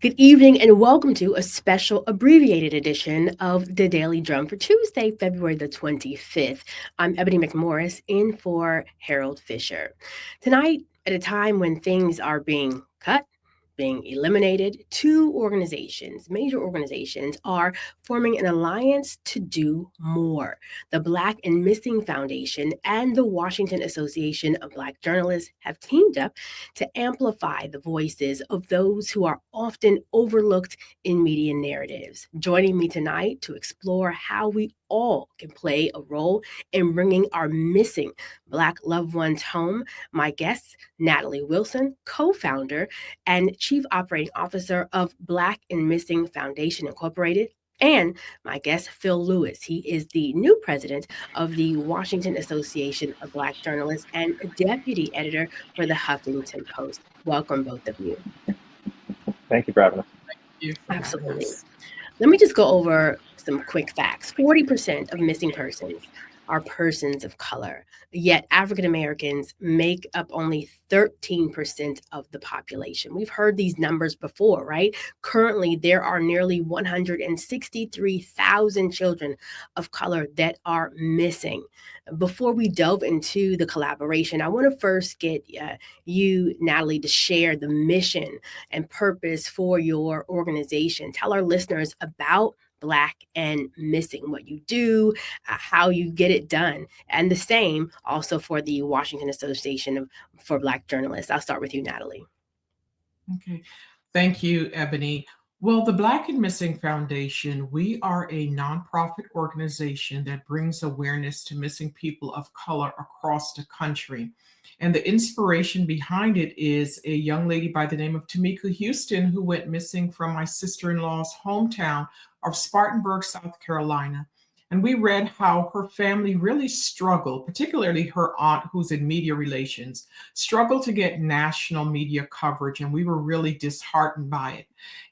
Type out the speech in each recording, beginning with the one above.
Good evening and welcome to a special abbreviated edition of the Daily Drum for Tuesday, February the 25th. I'm Ebony McMorris in for Harold Fisher. Tonight, at a time when things are being cut, being eliminated, two organizations, major organizations, are forming an alliance to do more. The Black and Missing Foundation and the Washington Association of Black Journalists have teamed up to amplify the voices of those who are often overlooked in media narratives. Joining me tonight to explore how we all can play a role in bringing our missing Black loved ones home, my guests, Natalie Wilson, co-founder and Chief Operating Officer of Black and Missing Foundation Incorporated, and my guest, Phil Lewis. He is the new president of the Washington Association of Black Journalists and deputy editor for the Huffington Post. Welcome, both of you. Thank you for having us. Thank you for Absolutely. Let me just go over some quick facts. 40% of missing persons are persons of color, yet African Americans make up only 13% of the population. We've heard these numbers before, right? Currently, there are nearly 163,000 children of color that are missing. Before we delve into the collaboration, I want to first get you, Natalie, to share the mission and purpose for your organization. Tell our listeners about Black and Missing, what you do, how you get it done, and the same also for the Washington Association for Black Journalists. I'll start with you, Natalie. Okay. Thank you, Ebony. Well, the Black and Missing Foundation, we are a nonprofit organization that brings awareness to missing people of color across the country. And the inspiration behind it is a young lady by the name of Tamika Houston, who went missing from my sister-in-law's hometown of Spartanburg, South Carolina. And we read how her family really struggled, particularly her aunt, who's in media relations, struggled to get national media coverage. And we were really disheartened by it.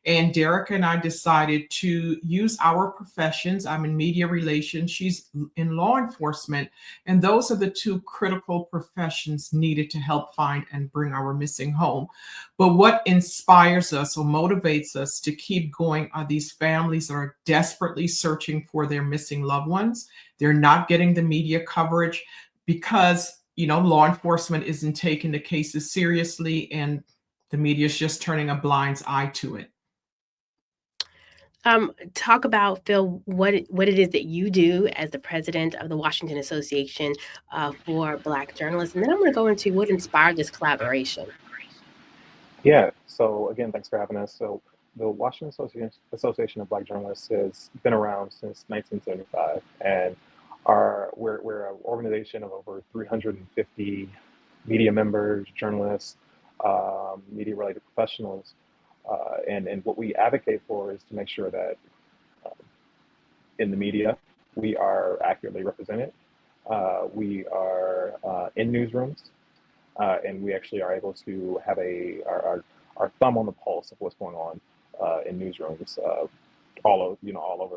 And Derek and I decided to use our professions. I'm in media relations, she's in law enforcement. And those are the two critical professions needed to help find and bring our missing home. But what inspires us or motivates us to keep going are these families that are desperately searching for their missing loved ones. They're not getting the media coverage because, law enforcement isn't taking the cases seriously and the media is just turning a blind eye to it. Talk about, Phil, what it is that you do as the president of the Washington Association for Black Journalists. And then I'm going to go into what inspired this collaboration. Yeah, so again, thanks for having us. So the Washington Association of Black Journalists has been around since 1975, and we're an organization of over 350 media members, journalists, media-related professionals. And what we advocate for is to make sure that in the media, we are accurately represented. We are in newsrooms, and we actually are able to have our thumb on the pulse of what's going on in newsrooms all over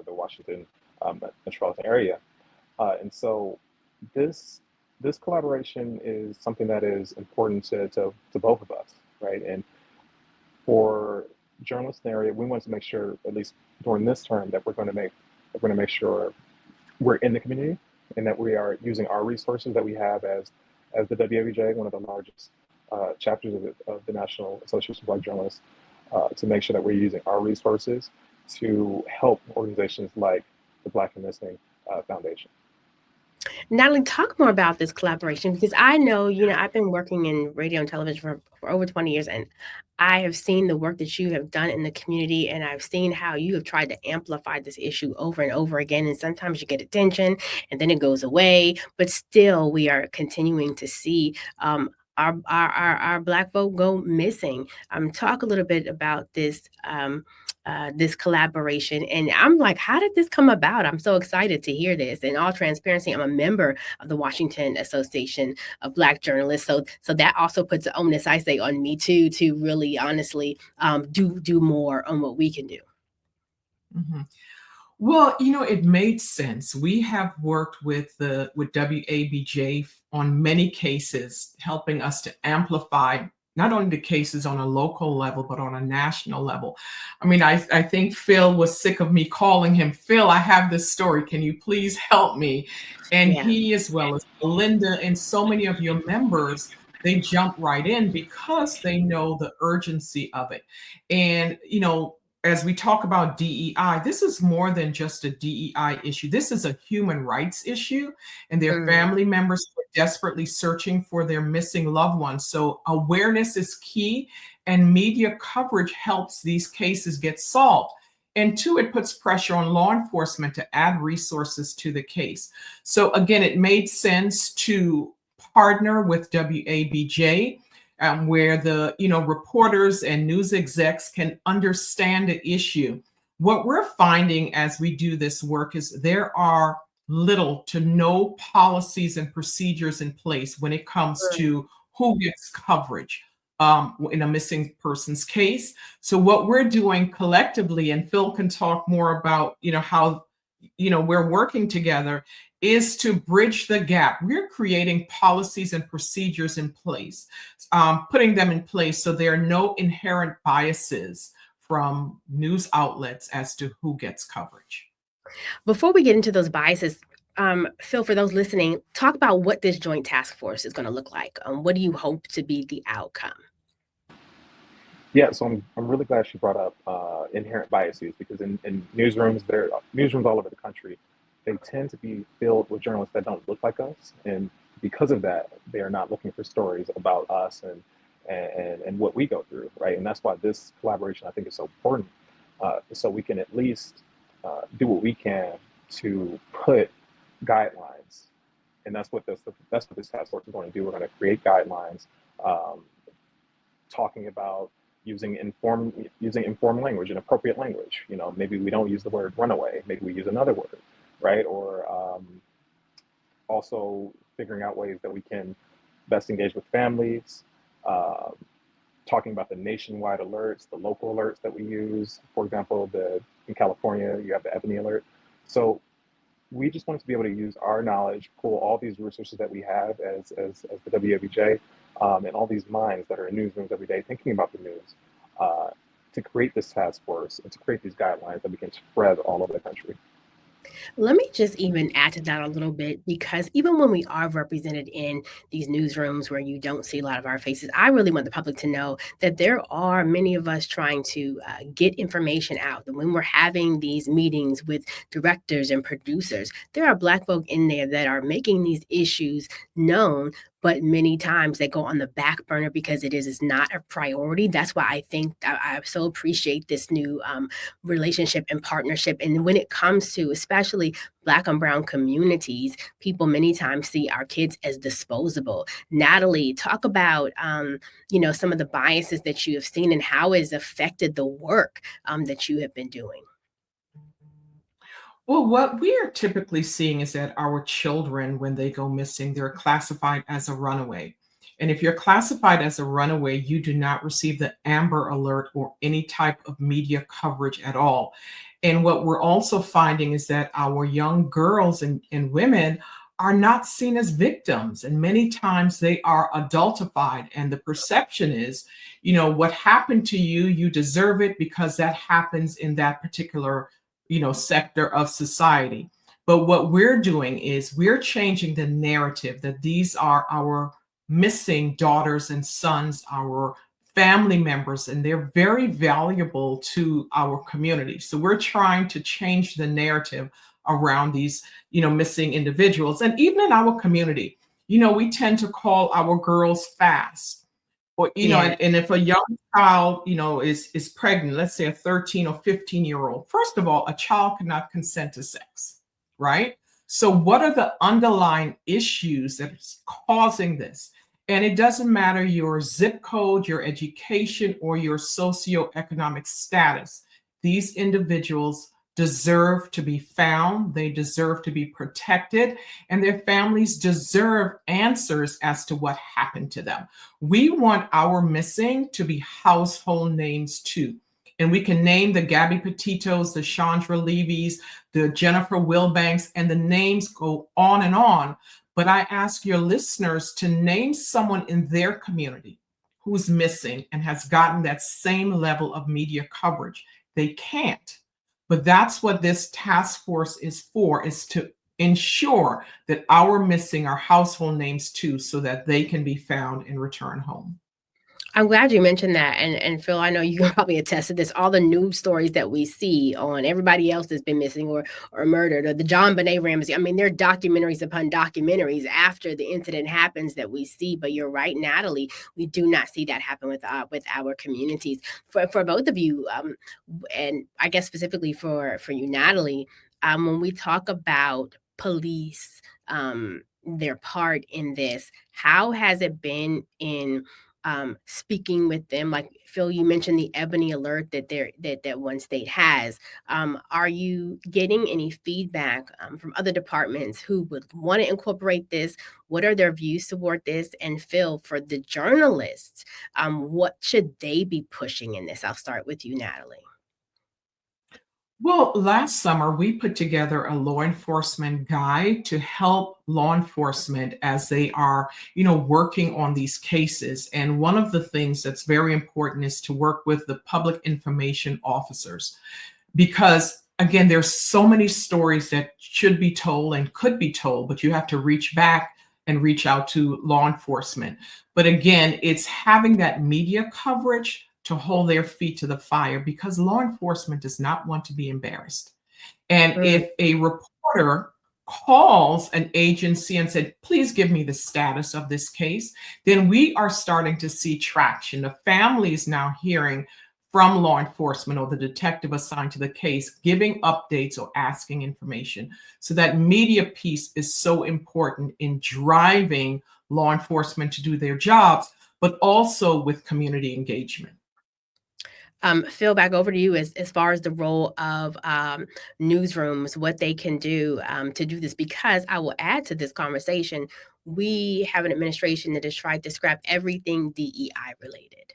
the Washington metropolitan area. And so this collaboration is something that is important to both of us, right? And for journalists in the area, we want to make sure, at least during this term, that we're going to make sure we're in the community and that we are using our resources that we have as the WHUR, one of the largest chapters of the National Association of Black Journalists, to make sure that we're using our resources to help organizations like the Black and Missing Foundation. Natalie, talk more about this collaboration, because I know, I've been working in radio and television for over 20 years, and I have seen the work that you have done in the community, and I've seen how you have tried to amplify this issue over and over again. And sometimes you get attention and then it goes away, but still we are continuing to see our Black folk go missing. Talk a little bit about this this collaboration. And I'm like, how did this come about? I'm so excited to hear this. In all transparency, I'm a member of the Washington Association of Black Journalists. So that also puts the onus, I say, on me too, to really honestly do more on what we can do. Mm-hmm. Well, it made sense. We have worked with WABJ on many cases, helping us to amplify not only the cases on a local level, but on a national level. I mean, I think Phil was sick of me calling him, Phil, I have this story. Can you please help me? And Yeah. he, as well as Linda and so many of your members, they jump right in because they know the urgency of it. And, as we talk about DEI, this is more than just a DEI issue. This is a human rights issue, and their Mm. family members are desperately searching for their missing loved ones. So awareness is key, and media coverage helps these cases get solved. And two, it puts pressure on law enforcement to add resources to the case. So again, it made sense to partner with WABJ, where the reporters and news execs can understand the issue. What we're finding as we do this work is there are little to no policies and procedures in place when it comes to who gets coverage in a missing persons case. So what we're doing collectively, and Phil can talk more about how we're working together, is to bridge the gap. We're creating policies and procedures in place, putting them in place so there are no inherent biases from news outlets as to who gets coverage. Before we get into those biases, Phil, for those listening, talk about what this joint task force is going to look like. What do you hope to be the outcome? Yeah, so I'm really glad she brought up inherent biases because in newsrooms, there newsrooms all over the country, they tend to be filled with journalists that don't look like us, and because of that, they are not looking for stories about us and what we go through, right? And that's why this collaboration I think is so important, so we can at least do what we can to put guidelines, and that's what this task force is going to do. We're going to create guidelines, talking about using informed language and appropriate language. Maybe we don't use the word runaway. Maybe we use another word, right? Or also figuring out ways that we can best engage with families. Talking about the nationwide alerts, the local alerts that we use. For example, in California, you have the Ebony alert. So we just wanted to be able to use our knowledge, pull all these resources that we have as the WWJ, and all these minds that are in newsrooms every day thinking about the news, to create this task force and to create these guidelines that we can spread all over the country. Let me just even add to that a little bit, because even when we are represented in these newsrooms where you don't see a lot of our faces, I really want the public to know that there are many of us trying to get information out. And when we're having these meetings with directors and producers, there are Black folk in there that are making these issues known, but many times they go on the back burner because it is not a priority. That's why I think I so appreciate this new relationship and partnership. And when it comes to especially Black and Brown communities, people many times see our kids as disposable. Natalie, talk about some of the biases that you have seen and how it has affected the work that you have been doing. Well, what we are typically seeing is that our children, when they go missing, they're classified as a runaway. And if you're classified as a runaway, you do not receive the Amber Alert or any type of media coverage at all. And what we're also finding is that our young girls and women are not seen as victims. And many times they are adultified. And the perception is, what happened to you, you deserve it because that happens in that particular sector of society. But what we're doing is we're changing the narrative that these are our missing daughters and sons, our family members, and they're very valuable to our community. So we're trying to change the narrative around these, missing individuals. And even in our community, we tend to call our girls fast. Or, Yeah. and if a young child, is pregnant, let's say a 13 or 15-year-old, first of all, a child cannot consent to sex, right? So what are the underlying issues that's causing this? And it doesn't matter your zip code, your education, or your socioeconomic status. These individuals deserve to be found, they deserve to be protected, and their families deserve answers as to what happened to them. We want our missing to be household names too. And we can name the Gabby Petitos, the Chandra Levy's, the Jennifer Wilbanks, and the names go on and on. But I ask your listeners to name someone in their community who's missing and has gotten that same level of media coverage. They can't. But that's what this task force is for, is to ensure that our missing are household names too, so that they can be found and return home. I'm glad you mentioned that. And Phil, I know you can probably attest to this. All the news stories that we see on everybody else that's been missing or murdered, or the John Benet Ramsey. I mean, there are documentaries upon documentaries after the incident happens that we see. But you're right, Natalie. We do not see that happen with our communities. For both of you, and I guess specifically for you, Natalie, when we talk about police, their part in this, how has it been in speaking with them? Like Phil, you mentioned the Ebony Alert that one state has. Are you getting any feedback from other departments who would want to incorporate this? What are their views toward this? And Phil, for the journalists, what should they be pushing in this? I'll start with you, Natalie. Well, last summer, we put together a law enforcement guide to help law enforcement as they are, working on these cases. And one of the things that's very important is to work with the public information officers, because again, there's so many stories that should be told and could be told, but you have to reach back and reach out to law enforcement. But again, it's having that media coverage to hold their feet to the fire, because law enforcement does not want to be embarrassed. And if a reporter calls an agency and said, please give me the status of this case, then we are starting to see traction. The family is now hearing from law enforcement or the detective assigned to the case, giving updates or asking information. So that media piece is so important in driving law enforcement to do their jobs, but also with community engagement. Phil, back over to you as far as the role of newsrooms, what they can do to do this, because I will add to this conversation, we have an administration that has tried to scrap everything DEI related.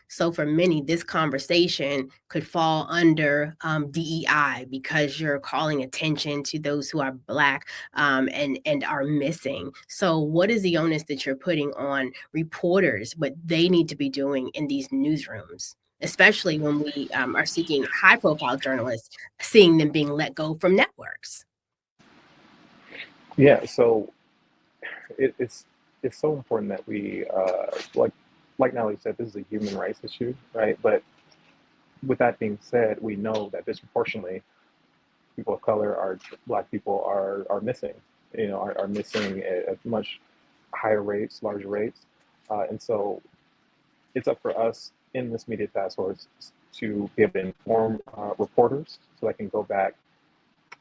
So for many, this conversation could fall under DEI, because you're calling attention to those who are Black and are missing. So what is the onus that you're putting on reporters, what they need to be doing in these newsrooms, especially when we are seeking high-profile journalists, seeing them being let go from networks? Yeah, so it's so important that we like Natalie said, this is a human rights issue, right? But with that being said, we know that disproportionately people of color, Black people are missing, are missing at much higher rates, larger rates. And so it's up for us in this media task force to be able to inform reporters so they can go back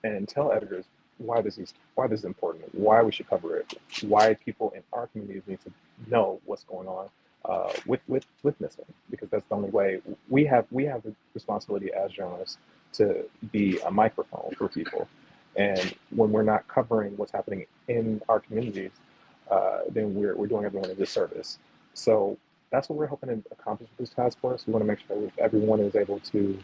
and tell editors why this is important, why we should cover it, why people in our communities need to know what's going on with missing, because that's the only way. We have the responsibility as journalists to be a microphone for people, and when we're not covering what's happening in our communities, then we're doing everyone a disservice. So that's what we're hoping to accomplish with this task force. We want to make sure that everyone is able to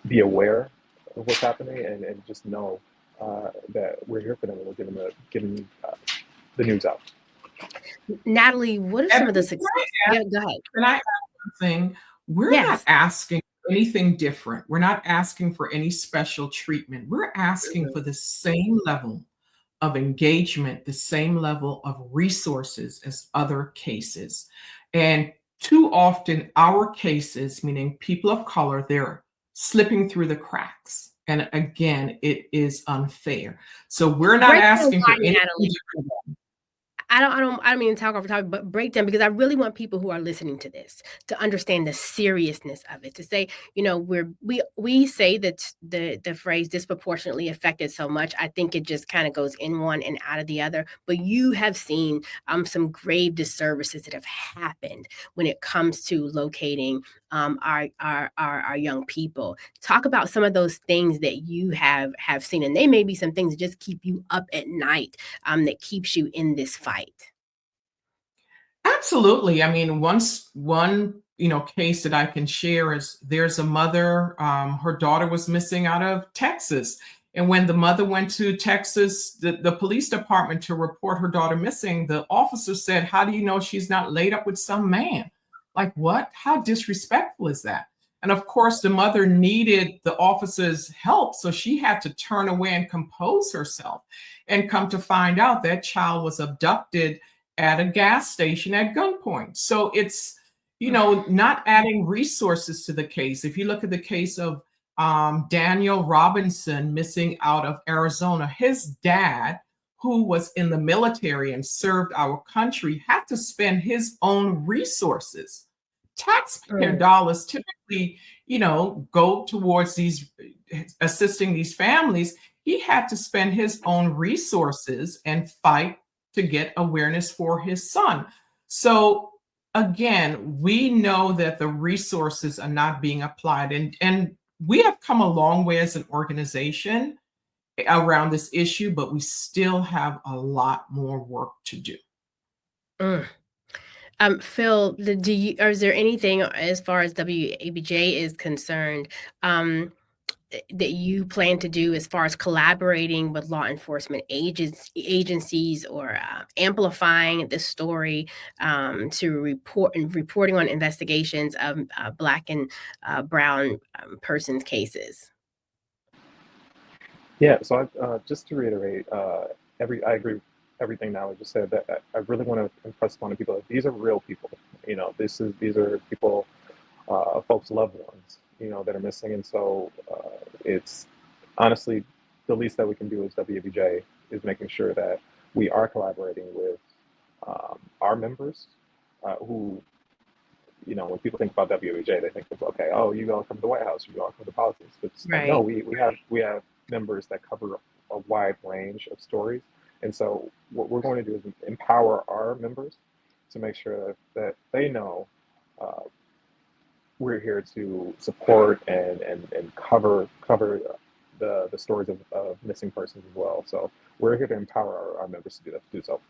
be aware of what's happening and just know that we're here for them and we're giving the news out. Natalie, what are some of the success? Yeah, go ahead. Can I add something? We're not asking for anything different. We're not asking for any special treatment. We're asking for the same level of engagement, the same level of resources as other cases. And too often our cases, meaning people of color, they're slipping through the cracks. And again, it is unfair. So we're not asking for anything different. I don't mean to talk over topic, but break down, because I really want people who are listening to this to understand the seriousness of it. To say, we say that the phrase disproportionately affected so much. I think it just kind of goes in one and out of the other. But you have seen some grave disservices that have happened when it comes to locating our young people. Talk about some of those things that you have seen, and they may be some things that just keep you up at night, that keeps you in this fight. Absolutely. I mean, one case that I can share is there's a mother, her daughter was missing out of Texas, And when the mother went to Texas, the police department to report her daughter missing, the officer said, "How do you know she's not laid up with some man?" Like, what? How disrespectful is that? And of course, the mother needed the officer's help, so she had to turn away and compose herself. And come to find out, that child was abducted at a gas station at gunpoint. So it's, not adding resources to the case. If you look at the case of Daniel Robinson missing out of Arizona, his dad, who was in the military and served our country, had to spend his own resources. Taxpayer dollars typically, go towards these assisting these families. He had to spend his own resources and fight to get awareness for his son. So again, we know that the resources are not being applied, and we have come a long way as an organization around this issue, but we still have a lot more work to do. Phil, or is there anything as far as WABJ is concerned that you plan to do as far as collaborating with law enforcement agencies or amplifying this story to reporting on investigations of Black and brown persons cases? Yeah, so just to reiterate, I agree with everything Natalie just said. That I really want to impress upon the people that these are real people. These are people, folks' loved ones, that are missing, and so it's honestly the least that we can do as WBJ is making sure that we are collaborating with our members, who, when people think about WBJ, they think of, okay, oh, you all come to the White House, you all come to politics, but Right. no, we have members that cover a wide range of stories, and so what we're going to do is empower our members to make sure that they know we're here to support and cover the stories of missing persons as well. So we're here to empower our members to do so.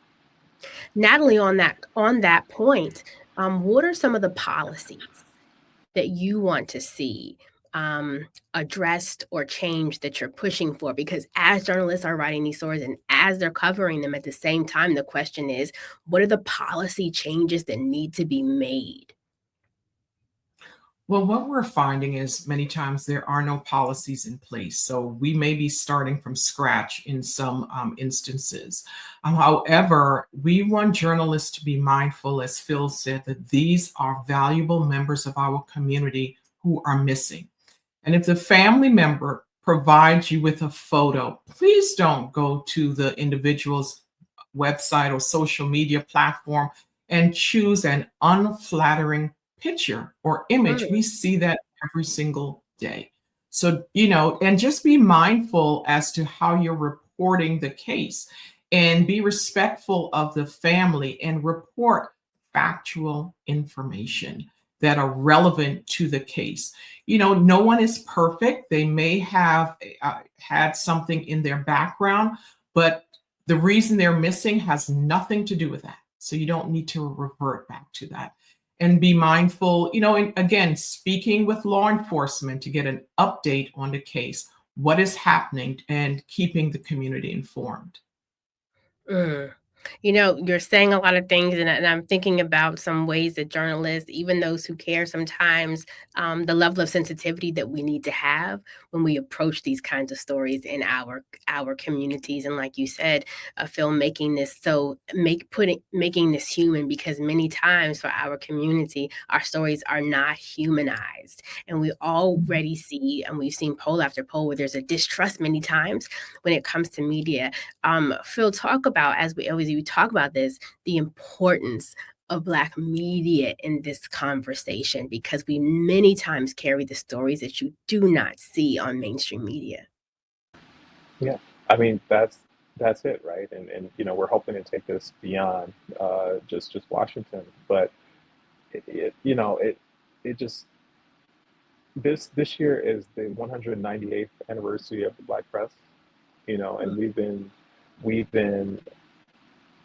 Natalie, on that point, what are some of the policies that you want to see addressed or changed that you're pushing for? Because as journalists are writing these stories and as they're covering them at the same time, the question is, what are the policy changes that need to be made? Well, what we're finding is many times there are no policies in place. So we may be starting from scratch in some instances. However, we want journalists to be mindful, as Phil said, that these are valuable members of our community who are missing. And if the family member provides you with a photo, please don't go to the individual's website or social media platform and choose an unflattering picture or image. We see that every single day. So, and just be mindful as to how you're reporting the case and be respectful of the family and report factual information that are relevant to the case. No one is perfect. They may have had something in their background, but the reason they're missing has nothing to do with that. So you don't need to revert back to that. And be mindful, and again, speaking with law enforcement to get an update on the case, what is happening, and keeping the community informed. You're saying a lot of things, and I'm thinking about some ways that journalists, even those who care sometimes, the level of sensitivity that we need to have when we approach these kinds of stories in our communities. And like you said, Phil, making this making this human, because many times for our community, our stories are not humanized, and we already see, and we've seen poll after poll, where there's a distrust many times when it comes to media. Phil, talk about, as we talk about this, the importance of Black media in this conversation, because we many times carry the stories that you do not see on mainstream media. Yeah, I mean that's it, right? And we're hoping to take this beyond just Washington, but it just this year is the 198th anniversary of the Black press, and we've been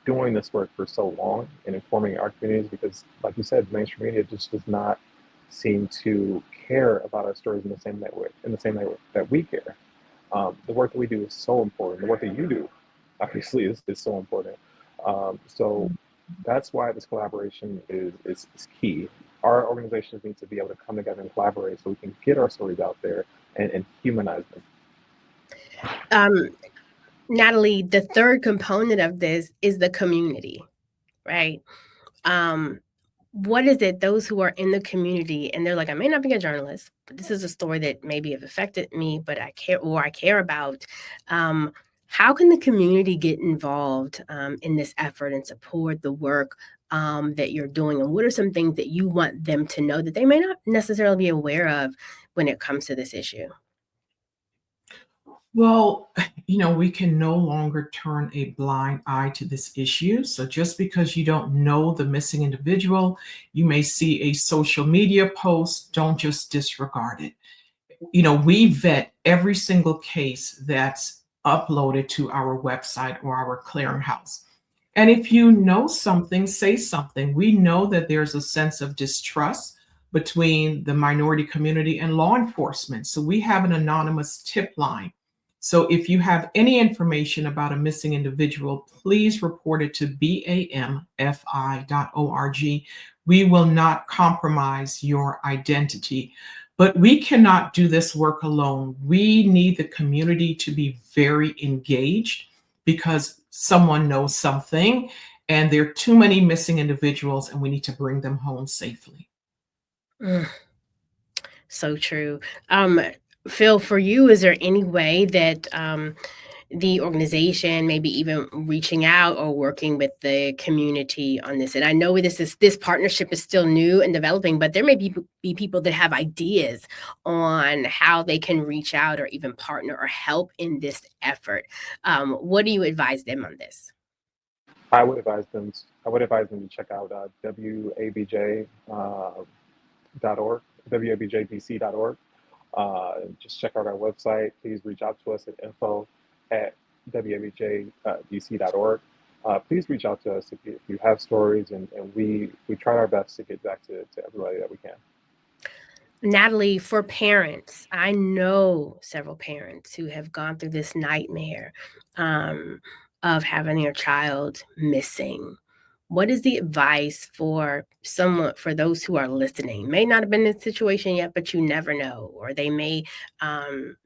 doing this work for so long and informing our communities, because, like you said, mainstream media just does not seem to care about our stories in the same way that we care. The work that we do is so important. The work that you do, obviously, is so important. So that's why this collaboration is key. Our organizations need to be able to come together and collaborate so we can get our stories out there and humanize them. Natalie, the third component of this is the community, right? What is it, those who are in the community and they're like, I may not be a journalist, but this is a story that maybe have affected me, but I care about. How can the community get involved in this effort and support the work that you're doing? And what are some things that you want them to know that they may not necessarily be aware of when it comes to this issue? Well, we can no longer turn a blind eye to this issue. So just because you don't know the missing individual, you may see a social media post, don't just disregard it. We vet every single case that's uploaded to our website or our clearinghouse. And if you know something, say something. We know that there's a sense of distrust between the minority community and law enforcement. So we have an anonymous tip line. So if you have any information about a missing individual, please report it to bamfi.org. We will not compromise your identity. But we cannot do this work alone. We need the community to be very engaged because someone knows something and there are too many missing individuals and we need to bring them home safely. So true. Phil, for you, is there any way that the organization, maybe even reaching out or working with the community on this? And I know this partnership is still new and developing, but there may be people that have ideas on how they can reach out or even partner or help in this effort. What do you advise them on this? I would advise them. To check out WABJ.org, WABJDC.org. Just check out our website. Please reach out to us at info@WABJDC.org. Please reach out to us if you have stories, and we try our best to get back to everybody that we can. Natalie, for parents, I know several parents who have gone through this nightmare of having their child missing. What is the advice for those who are listening? May not have been in this situation yet, but you never know, or they may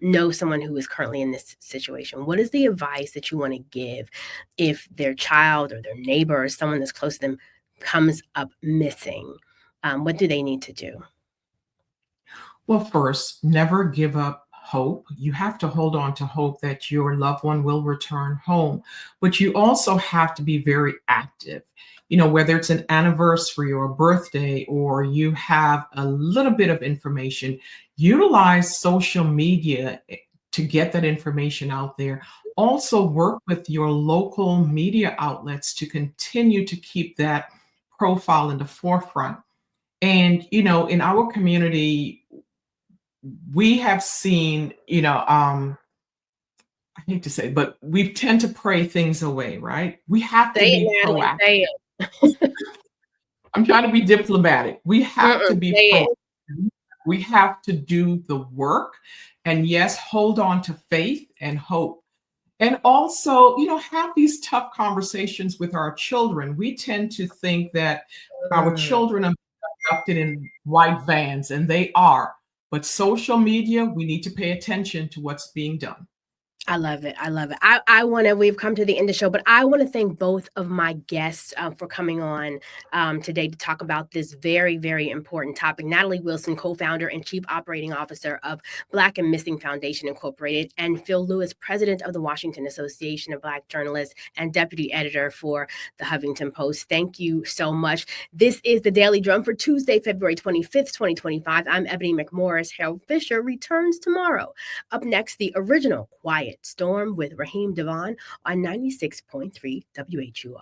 know someone who is currently in this situation. What is the advice that you want to give if their child or their neighbor or someone that's close to them comes up missing? What do they need to do? Well, first, never give up hope. You have to hold on to hope that your loved one will return home, but you also have to be very active. Whether it's an anniversary or a birthday, or you have a little bit of information, utilize social media to get that information out there. Also work with your local media outlets to continue to keep that profile in the forefront. And, in our community, we have seen, I hate to say, but we tend to pray things away, right? We have to be proactive. Say it. I'm trying to be diplomatic. We have to be proactive. We have to do the work. And yes, hold on to faith and hope. And also, have these tough conversations with our children. We tend to think that our children are abducted in white vans, and they are. But social media, we need to pay attention to what's being done. I love it. We've come to the end of the show, but I want to thank both of my guests for coming on today to talk about this very, very important topic. Natalie Wilson, co-founder and chief operating officer of Black and Missing Foundation Incorporated, and Phil Lewis, president of the Washington Association of Black Journalists and deputy editor for the Huffington Post. Thank you so much. This is the Daily Drum for Tuesday, February 25th, 2025. I'm Ebony McMorris. Harold Fisher returns tomorrow. Up next, the original Quiet Storm with Raheem Devon on 96.3 WHUR.